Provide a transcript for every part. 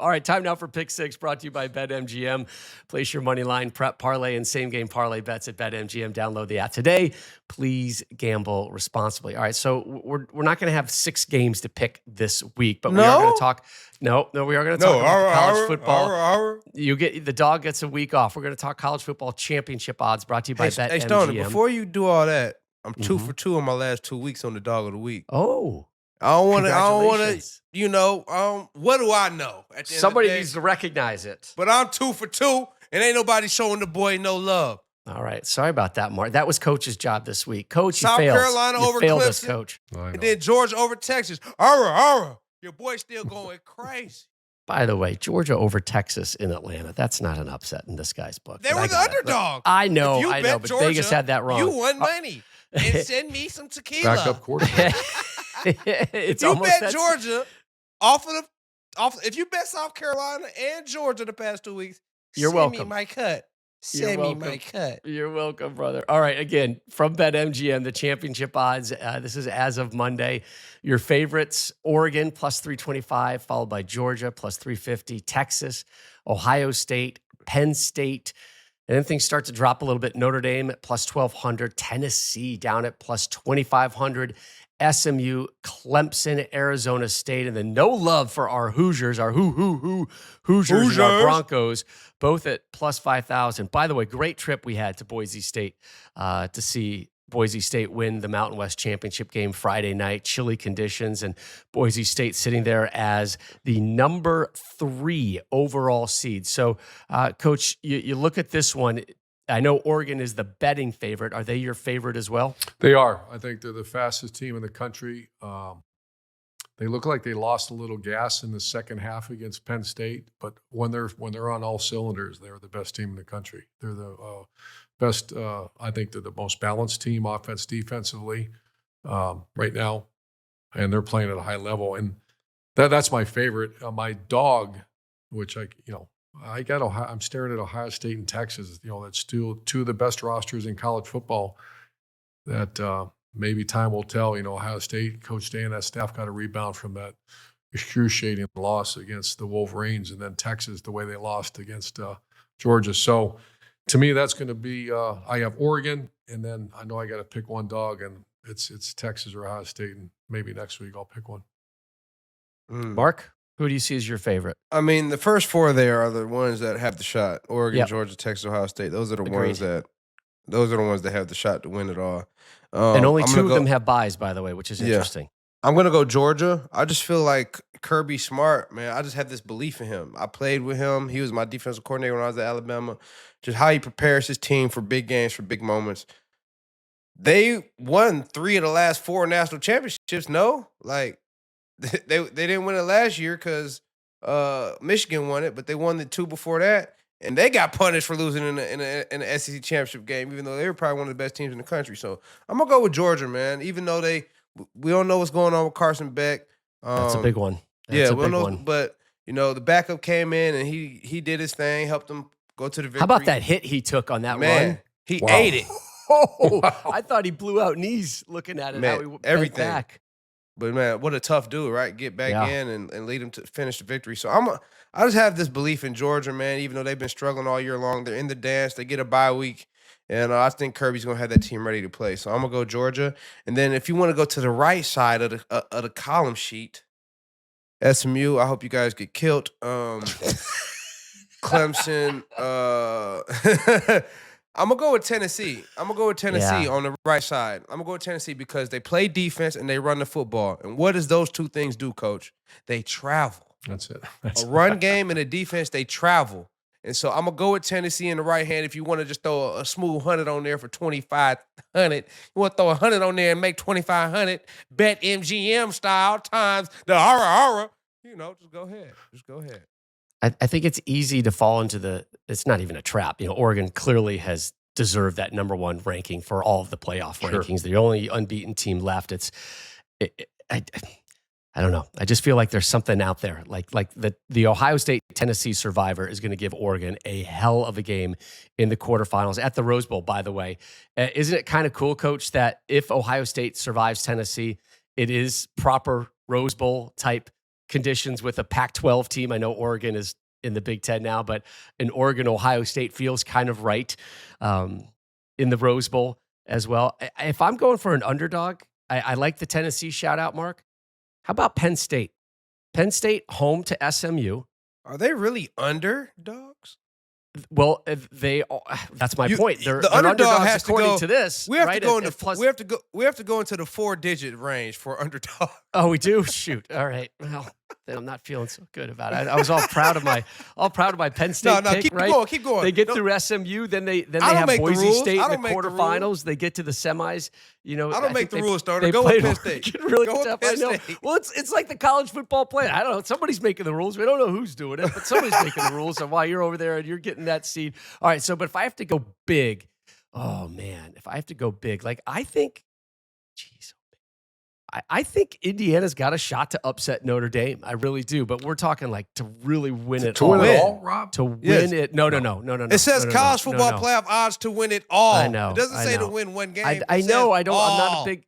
All right, time now for Pick Six, brought to you by BetMGM. Place your money line, prep, parlay, and same-game parlay bets at BetMGM. Download the app today. Please gamble responsibly. All right, so we're not going to have 6 games to pick this week, but we are going to talk. No, we are going to talk about college football. The dog gets a week off. We're going to talk college football championship odds, brought to you by BetMGM. Hey, Stoner, before you do all that, I'm 2 for 2 on my last 2 weeks on the dog of the week. Oh. I don't want to, what do I know? Somebody needs to recognize it. But I'm 2 for 2, and ain't nobody showing the boy no love. All right. Sorry about that, Mark. That was Coach's job this week. Coach, South you failed. Carolina over failed Clemson, us, Coach. And then Georgia over Texas. Your boy's still going crazy. By the way, Georgia over Texas in Atlanta. That's not an upset in this guy's book. They were the underdog. I know, but Georgia, Vegas had that wrong. You won money. And send me some tequila. Backup quarterback. If you bet Georgia if you bet South Carolina and Georgia the past 2 weeks, you're welcome. Send me my cut. Send me my cut. You're welcome, brother. All right, again, from BetMGM, the championship odds. This is as of Monday. Your favorites, Oregon, plus 325, followed by Georgia, plus 350, Texas, Ohio State, Penn State. And then things start to drop a little bit. Notre Dame at plus 1,200, Tennessee down at plus 2,500, SMU, Clemson, Arizona State, and then no love for our Hoosiers, our Hoosiers and our Broncos, both at plus 5,000. By the way, great trip we had to Boise State to see Boise State win the Mountain West Championship game Friday night. Chilly conditions, and Boise State sitting there as the number 3 overall seed. So, Coach, you look at this one. I know Oregon is the betting favorite. Are they your favorite as well? They are. I think they're the fastest team in the country. They look like they lost a little gas in the second half against Penn State, but when they're on all cylinders, they're the best team in the country. They're the best. I think they're the most balanced team, offense, defensively, right now, and they're playing at a high level. And that's my favorite. My dog, which I'm staring at Ohio State and Texas. That's still 2 of the best rosters in college football. That maybe time will tell. Ohio State, Coach Day and that staff got a rebound from that excruciating loss against the Wolverines, and then Texas, the way they lost against Georgia. So to me, that's going to be. I have Oregon, and then I know I got to pick one dog, and it's Texas or Ohio State, and maybe next week I'll pick one. Mark, who do you see as your favorite? I mean, the first 4 there are the ones that have the shot. Oregon, Georgia, Texas, Ohio State. Those are the ones that have the shot to win it all. And only 2 of them have buys, by the way, which is interesting. I'm going to go Georgia. I just feel like Kirby Smart, man, I just have this belief in him. I played with him. He was my defensive coordinator when I was at Alabama. Just how he prepares his team for big games, for big moments. They won 3 of the last 4 national championships, no? Like, they didn't win it last year because Michigan won it, but they won the 2 before that. And they got punished for losing in the SEC championship game, even though they were probably one of the best teams in the country. So I'm going to go with Georgia, man, even though we don't know what's going on with Carson Beck. That's a big one. We don't know, but, the backup came in and he did his thing, helped them go to the victory. How about that hit he took on that run? He ate it. I thought he blew out knees looking at it. Man, how he everything. Back. But, man, what a tough dude, right? Get back in and lead them to finish the victory. So I just have this belief in Georgia, man, even though they've been struggling all year long. They're in the dance. They get a bye week. And I think Kirby's going to have that team ready to play. So I'm going to go Georgia. And then if you want to go to the right side of the column sheet, SMU, I hope you guys get killed. Clemson. I'm going to go with Tennessee. On the right side. I'm going to go with Tennessee because they play defense and they run the football. And what does those 2 things do, Coach? They travel. That's it. A run game and a defense, they travel. And so I'm going to go with Tennessee in the right hand. If you want to just throw a smooth 100 on there for 2,500, you want to throw 100 on there and make 2,500, BetMGM style times the aura. Just go ahead. I think it's easy to fall into it's not even a trap. Oregon clearly has deserved that number 1 ranking for all of the playoff rankings. They're the only unbeaten team left. I don't know. I just feel like there's something out there. Like the Ohio State Tennessee survivor is going to give Oregon a hell of a game in the quarterfinals at the Rose Bowl, by the way. Isn't it kind of cool, Coach, that if Ohio State survives Tennessee, it is proper Rose Bowl type conditions with a Pac-12 team. I know Oregon is in the Big Ten now, but an Oregon-Ohio State feels kind of right in the Rose Bowl as well. If I'm going for an underdog, I like the Tennessee shout-out, Mark. How about Penn State? Penn State home to SMU. Are they really underdogs? Well, that's my point. They're the underdog underdogs has to according go, to this. We have right? to go into we have to go into the 4-digit range for underdog. Oh, we do? Shoot. All right. Well, then I'm not feeling so good about it. I was all proud of my Penn State pick, keep right? keep going. They get through SMU, then they have Boise State in the quarterfinals. They get to the semis. You know, I don't make the rules, Starter. Go with Penn State. Really go tough. with Penn I know. State. Well, it's like the college football plan. I don't know. Somebody's making the rules. We don't know who's doing it, but somebody's making the rules. And while you're over there and you're getting that seed. All right. So, but if I have to go big, oh man, if I have to go big, like I think Indiana's got a shot to upset Notre Dame. I really do. But we're talking like to really win it all. To win it all, Rob? To win it. No. It says college football playoff odds to win it all. I know. It doesn't say to win one game. I know. I'm not a big.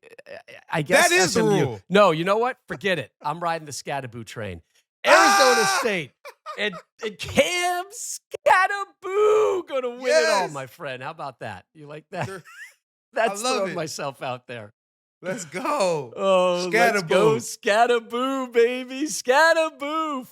I guess that is SMU. the rule. No, you know what? Forget it. I'm riding the Scattaboo train. Arizona State and Cam Scattaboo gonna win it all, my friend. How about that? You like that? That's throwing myself out there. Let's go. Oh, Scattaboo. let's go Scattaboo, baby. Scattaboo.